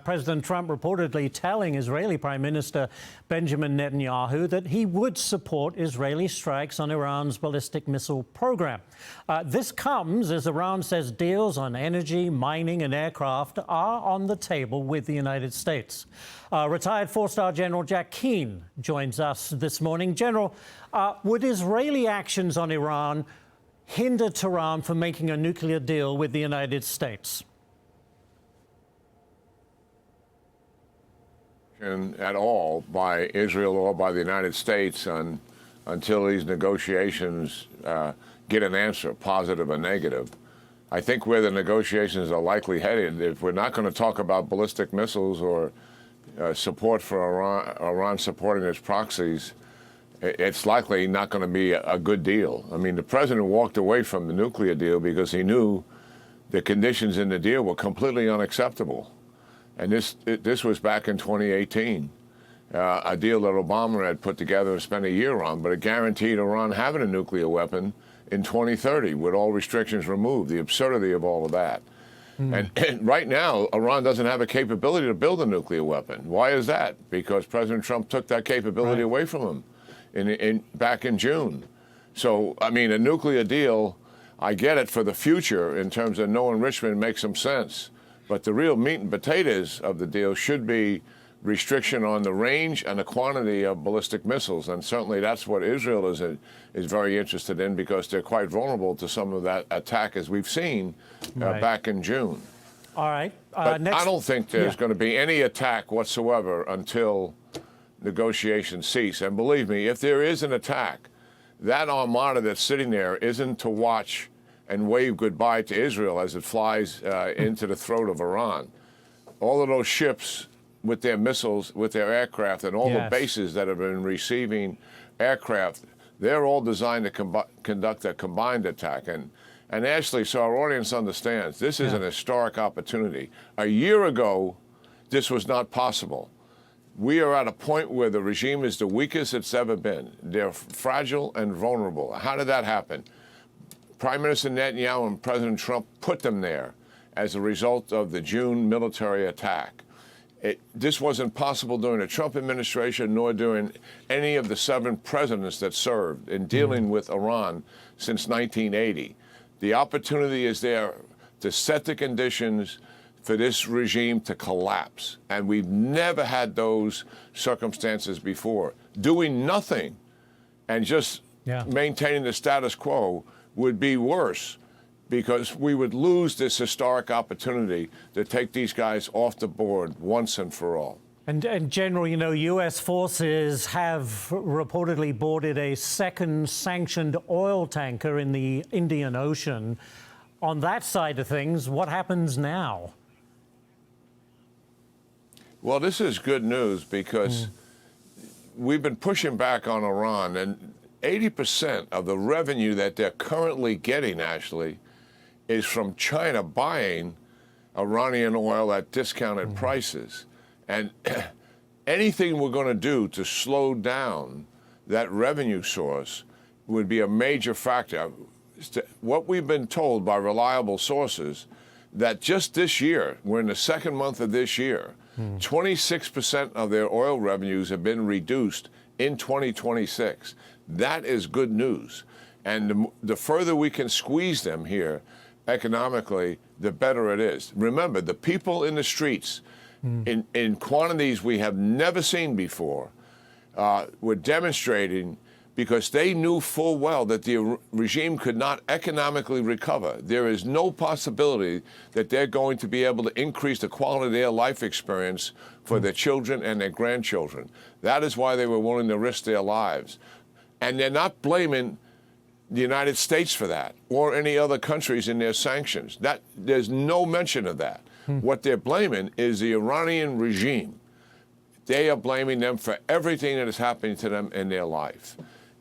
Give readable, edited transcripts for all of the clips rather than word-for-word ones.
President Trump reportedly telling Israeli Prime Minister Benjamin Netanyahu that he would support Israeli strikes on Iran's ballistic missile program. This comes as Iran says deals on energy, mining and aircraft are on the table with the United States. Retired four-star General Jack Keane joins us this morning. General, would Israeli actions on Iran hinder Tehran from making a nuclear deal with the United States? At all by Israel or by the United States until these negotiations get an answer, positive or negative. I think where the negotiations are likely headed, if we're not going to talk about ballistic missiles or support for Iran supporting its proxies, it's likely not going to be a good deal. I mean, the president walked away from the nuclear deal because he knew the conditions in the deal were completely unacceptable. And this was back in 2018, a deal that Obama had put together and spent a year on, but it guaranteed Iran having a nuclear weapon in 2030 with all restrictions removed, the absurdity of all of that. And right now, Iran doesn't have a capability to build a nuclear weapon. Why is that? Because President Trump took that capability away from him back in June. So, I mean, a nuclear deal, I get it for the future in terms of no enrichment makes some sense. But the real meat and potatoes of the deal should be restriction on the range and the quantity of ballistic missiles. And certainly that's what Israel is very interested in, because they're quite vulnerable to some of that attack, as we've seen back in June. All right. But I don't think there's going to be any attack whatsoever until negotiations cease. And believe me, if there is an attack, that armada that's sitting there isn't to watch and wave goodbye to Israel as it flies into the throat of Iran. All of those ships with their missiles, with their aircraft, and all the bases that have been receiving aircraft, they're all designed to conduct a combined attack. And Ashley, so our audience understands, this is an historic opportunity. A year ago, this was not possible. We are at a point where the regime is the weakest it's ever been. They're fragile and vulnerable. How did that happen? Prime Minister Netanyahu and President Trump put them there as a result of the June military attack. This wasn't possible during the Trump administration, nor during any of the 7 presidents that served in dealing with Iran since 1980. The opportunity is there to set the conditions for this regime to collapse. And we've never had those circumstances before. Doing nothing and just maintaining the status quo would be worse, because we would lose this historic opportunity to take these guys off the board once and for all. And General, you know, U.S. forces have reportedly boarded a second sanctioned oil tanker in the Indian Ocean. On that side of things, what happens now? Well, this is good news, because we've been pushing back on Iran, and 80% of the revenue that they're currently getting, Ashley, is from China buying Iranian oil at discounted prices. And anything we're going to do to slow down that revenue source would be a major factor. What we've been told by reliable sources, that just this year, we're in the second month of this year, 26% of their oil revenues have been reduced in 2026. That is good news. And the further we can squeeze them here economically, the better it is. Remember, the people in the streets, in quantities we have never seen before, were demonstrating because they knew full well that the regime could not economically recover. There is no possibility that they're going to be able to increase the quality of their life experience for their children and their grandchildren. That is why they were willing to risk their lives. And they're not blaming the United States for that, or any other countries in their sanctions. There's no mention of that. What they're blaming is the Iranian regime. They are blaming them for everything that is happening to them in their life.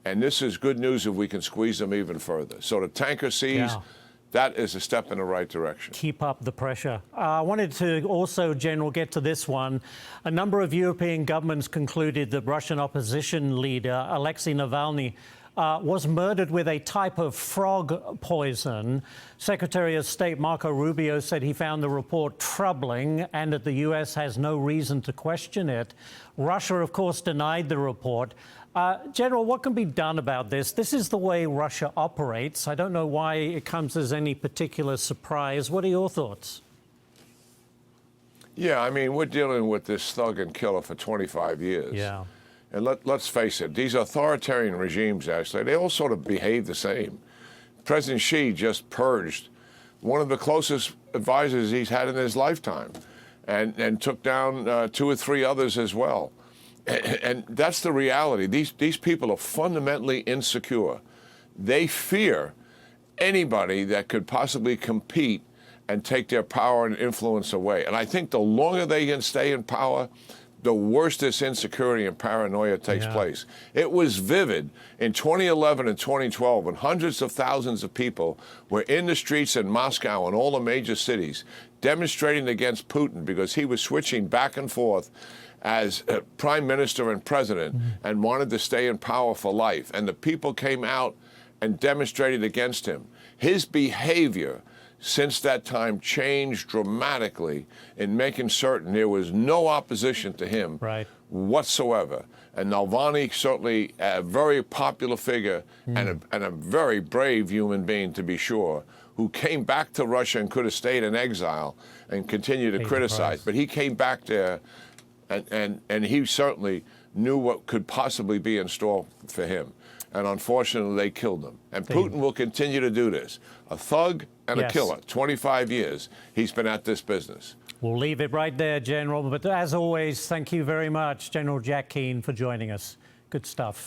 And this is good news if we can squeeze them even further. So the tanker seas, that is a step in the right direction. Keep up the pressure. I wanted to also, General, get to this one. A number of European governments concluded that Russian opposition leader Alexei Navalny was murdered with a type of frog poison. Secretary of State Marco Rubio said he found the report troubling and that the U.S. has no reason to question it. Russia, of course, denied the report. General, what can be done about this? This is the way Russia operates. I don't know why it comes as any particular surprise. What are your thoughts? Yeah, I mean, we're dealing with this thug and killer for 25 years. Yeah. And let's face it, these authoritarian regimes, actually, they all sort of behave the same. President Xi just purged one of the closest advisors he's had in his lifetime and took down 2 or 3 others as well. And that's the reality. These people are fundamentally insecure. They fear anybody that could possibly compete and take their power and influence away. And I think the longer they can stay in power, the worse this insecurity and paranoia takes place. It was vivid in 2011 and 2012 when hundreds of thousands of people were in the streets in Moscow and all the major cities demonstrating against Putin because he was switching back and forth as prime minister and president and wanted to stay in power for life. And the people came out and demonstrated against him. His behavior since that time changed dramatically in making certain there was no opposition to him whatsoever. And Navalny, certainly a very popular figure and a very brave human being, to be sure, who came back to Russia and could have stayed in exile and continued to criticize. But he came back there, and he certainly knew what could possibly be in store for him. And unfortunately, they killed him. And Putin will continue to do this. A thug and a killer, 25 years he's been at this business. We'll leave it right there, General. But as always, thank you very much, General Jack Keane, for joining us. Good stuff.